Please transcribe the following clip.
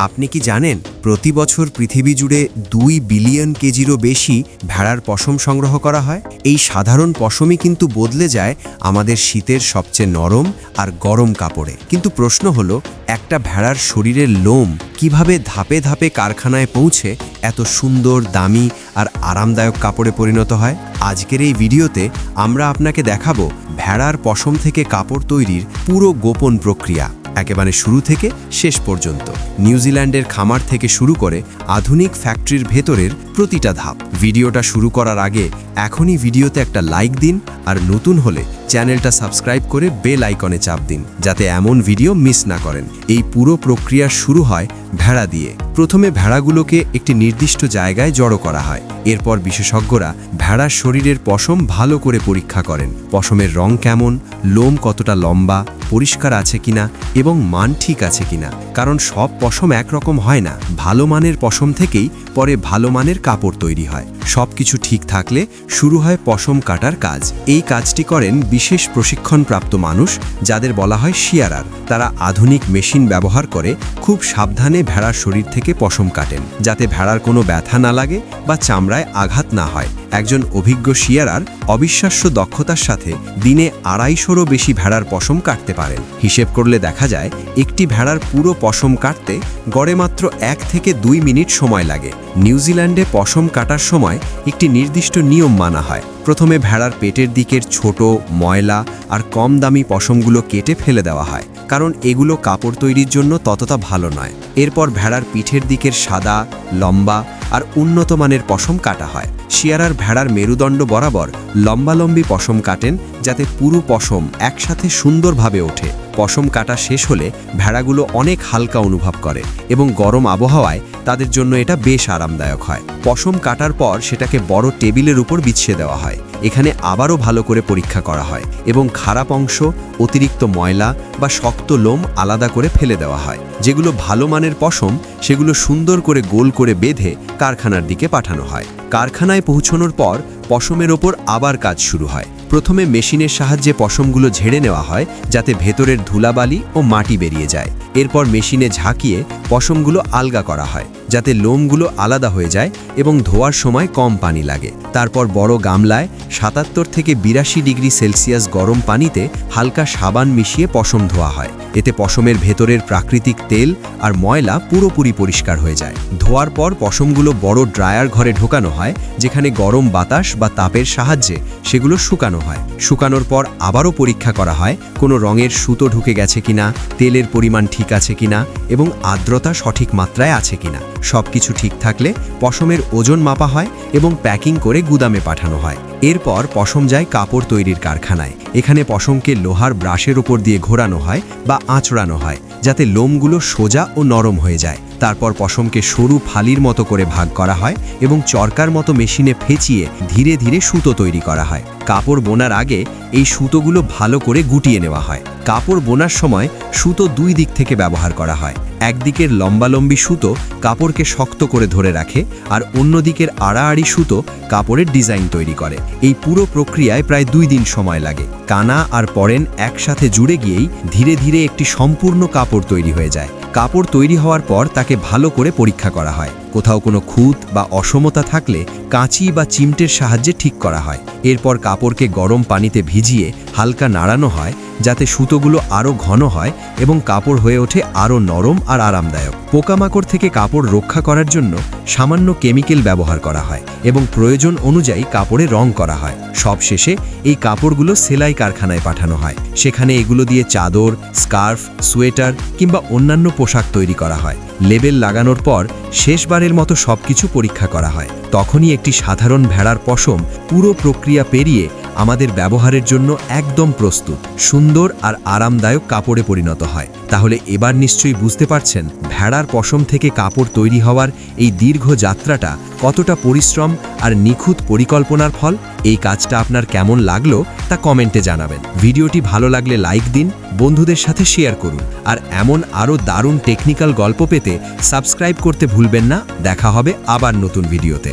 আপনি কি জানেন প্রতি বছর পৃথিবী জুড়ে 2 বিলিয়ন কেজিরও বেশি ভেড়ার পশম সংগ্রহ করা হয়? এই সাধারণ পশমই কিন্তু বদলে যায় আমাদের শীতের সবচেয়ে নরম আর গরম কাপড়ে। কিন্তু প্রশ্ন হলো, একটা ভেড়ার শরীরের লোম কিভাবে ধাপে ধাপে কারখানায় পৌঁছে এত সুন্দর, দামি আর আরামদায়ক কাপড়ে পরিণত হয়? আজকের এই ভিডিওতে আমরা আপনাকে দেখাবো ভেড়ার পশম থেকে কাপড় তৈরির পুরো গোপন প্রক্রিয়া, একেবারে শুরু থেকে শেষ পর্যন্ত। নিউজিল্যান্ডের খামার থেকে শুরু করে আধুনিক ফ্যাক্টরির ভেতরের প্রতিটা ধাপ। ভিডিওটা শুরু করার আগে এখনই ভিডিওতে একটা লাইক দিন, আর নতুন হলে চ্যানেলটা সাবস্ক্রাইব করে বেল আইকনে চাপ দিন, যাতে এমন ভিডিও মিস না করেন। এই পুরো প্রক্রিয়া শুরু হয় ভেড়া দিয়ে। প্রথমে ভেড়াগুলোকে একটি নির্দিষ্ট জায়গায় জড়ো করা হয়। এরপর বিশেষজ্ঞরা ভেড়ার শরীরের পশম ভালো করে পরীক্ষা করেন। পশমের রং কেমন, লোম কতটা লম্বা, পরিষ্কার আছে কিনা এবং মান ঠিক আছে কিনা। কারণ সব পশম একরকম হয় না। ভালো মানের পশম থেকেই পরে ভালো মানের কাপড় তৈরি হয়। সব কিছু ঠিক থাকলে শুরু হয় পশম কাটার কাজ। এই কাজটি করেন বিশেষ প্রশিক্ষণপ্রাপ্ত মানুষ, যাদের বলা হয় শিয়ারার। তারা আধুনিক মেশিন ব্যবহার করে খুব সাবধানে ভেড়ার শরীর থেকে পশম কাটেন, যাতে ভেড়ার কোনো ব্যথা না লাগে বা চামড়ায় আঘাত না হয়। একজন অভিজ্ঞ শিয়ারার অবিশ্বাস্য দক্ষতার সাথে দিনে 250রও বেশি ভেড়ার পশম কাটতে পারেন। হিসেব করলে দেখা যায় একটি ভেড়ার পুরো পশম কাটতে গড়ে মাত্র 1 থেকে 2 মিনিট সময় লাগে। নিউজিল্যান্ডে পশম কাটার সময় একটি নির্দিষ্ট নিয়ম মানা হয়। প্রথমে ভেড়ার পেটের দিকের ছোট, ময়লা আর কম দামি পশমগুলো কেটে ফেলে দেওয়া হয়, কারণ এগুলো কাপড় তৈরির জন্য ততটা ভালো নয়। এরপর ভেড়ার পিঠের দিকের সাদা, লম্বা আর উন্নত মানের পশম কাটা হয়। শিয়ারার ভেড়ার মেরুদণ্ড বরাবর লম্বালম্বি পশম কাটেন, যাতে পুরো পশম একসাথে সুন্দরভাবে ওঠে। পশম কাটা শেষ হলে ভেড়াগুলো অনেক হালকা অনুভব করে এবং গরম আবহাওয়ায় তাদের জন্য এটা বেশ আরামদায়ক হয়। পশম কাটার পর সেটাকে বড় টেবিলের উপর বিছিয়ে দেওয়া হয়। এখানে আবারও ভালো করে পরীক্ষা করা হয় এবং খারাপ অংশ, অতিরিক্ত ময়লা বা শক্ত লোম আলাদা করে ফেলে দেওয়া হয়। যেগুলো ভালো মানের পশম, সেগুলো সুন্দর করে গোল করে বেঁধে কারখানার দিকে পাঠানো হয়। কারখানায় পৌঁছানোর পর পশমের ওপর আবার কাজ শুরু হয়। প্রথমে মেশিনের সাহায্যে পশমগুলো ঝেড়ে নেওয়া হয়, যাতে ভেতরের ধুলাবালি ও মাটি বেরিয়ে যায়। এরপর মেশিনে ঝাঁকিয়ে পশমগুলো আলগা করা হয়, যাতে লোমগুলো আলাদা হয়ে যায় এবং ধোয়ার সময় কম পানি লাগে। তারপর বড় গামলায় 77 থেকে 82 ডিগ্রি সেলসিয়াস গরম পানিতে হালকা সাবান মিশিয়ে পশম ধোয়া হয়। এতে পশমের ভেতরের প্রাকৃতিক তেল আর ময়লা পুরোপুরি পরিষ্কার হয়ে যায়। ধোয়ার পর পশমগুলো বড় ড্রায়ার ঘরে ঢোকানো হয়, যেখানে গরম বাতাস বা তাপের সাহায্যে সেগুলো শুকানো হয়। শুকানোর পর আবারও পরীক্ষা করা হয় কোনো রঙের সুতো ঢুকে গেছে কিনা, তেলের পরিমাণ ঠিক আছে কিনা এবং আর্দ্রতা সঠিক মাত্রায় আছে কিনা। সবকিছু ঠিক থাকলে পশমের ওজন মাপা হয় এবং প্যাকিং করে গুদামে পাঠানো হয়। এরপর পশম যায় কাপড় তৈরির কারখানায়। এখানে পশমকে লোহার ব্রাশের উপর দিয়ে ঘোরানো হয় বা আঁচড়ানো হয়, যাতে লোমগুলো সোজা ও নরম হয়ে যায়। তারপর পশমকে সরু ফালির মতো করে ভাগ করা হয় এবং চরকার মতো মেশিনে ফেঁচিয়ে ধীরে ধীরে সুতো তৈরি করা হয়। কাপড় বোনার আগে এই সুতোগুলো ভালো করে গুটিয়ে নেওয়া হয়। কাপড় বোনার সময় সুতো 2 দিক থেকে ব্যবহার করা হয়। একদিকের লম্বালম্বি সুতো কাপড়কে শক্ত করে ধরে রাখে, আর অন্যদিকের আড়াআড়ি সুতো কাপড়ের ডিজাইন তৈরি করে। এই পুরো প্রক্রিয়ায় প্রায় 2 দিন সময় লাগে। কানা আর পরেন একসাথে জুড়ে গিয়েই ধীরে ধীরে একটি সম্পূর্ণ কাপড় তৈরি হয়ে যায়। কাপড় তৈরি হওয়ার পর তাকে ভালো করে পরীক্ষা করা হয়। কোথাও কোনো খুঁত বা অসমতা থাকলে কাঁচি বা চিমটের সাহায্যে ঠিক করা হয়। এরপর কাপড়কে গরম পানিতে ভিজিয়ে হালকা নাড়ানো হয়, যাতে সুতোগুলো আরও ঘন হয় এবং কাপড় হয়ে ওঠে আরও নরম আর আরামদায়ক। পোকামাকড় থেকে কাপড় রক্ষা করার জন্য সামান্য কেমিক্যাল ব্যবহার করা হয় এবং প্রয়োজন অনুযায়ী কাপড়ে রং করা হয়। সবশেষে এই কাপড়গুলো সেলাই কারখানায় পাঠানো হয়। সেখানে এগুলো দিয়ে চাদর, স্কার্ফ, সোয়েটার কিংবা অন্যান্য পোশাক তৈরি করা হয়। লেবেল লাগানোর পর শেষবারের মতো সবকিছু পরীক্ষা করা হয়। তখনই একটি সাধারণ ভেড়ার পশম পুরো প্রক্রিয়া পেরিয়ে আমাদের ব্যবহারের জন্য একদম প্রস্তুত, সুন্দর আর আরামদায়ক কাপড়ে পরিণত হয়। তাহলে এবার নিশ্চয়ই বুঝতে পারছেন ভেড়ার পশম থেকে কাপড় তৈরি হওয়ার এই দীর্ঘ যাত্রাটা কতটা পরিশ্রম আর নিখুঁত পরিকল্পনার ফল। এই কাজটা আপনার কেমন লাগলো তা কমেন্টে জানাবেন। ভিডিওটি ভালো লাগলে লাইক দিন, বন্ধুদের সাথে শেয়ার করুন, আর এমন আরও দারুণ টেকনিক্যাল গল্প পেতে সাবস্ক্রাইব করতে ভুলবেন না। দেখা হবে আবার নতুন ভিডিওতে।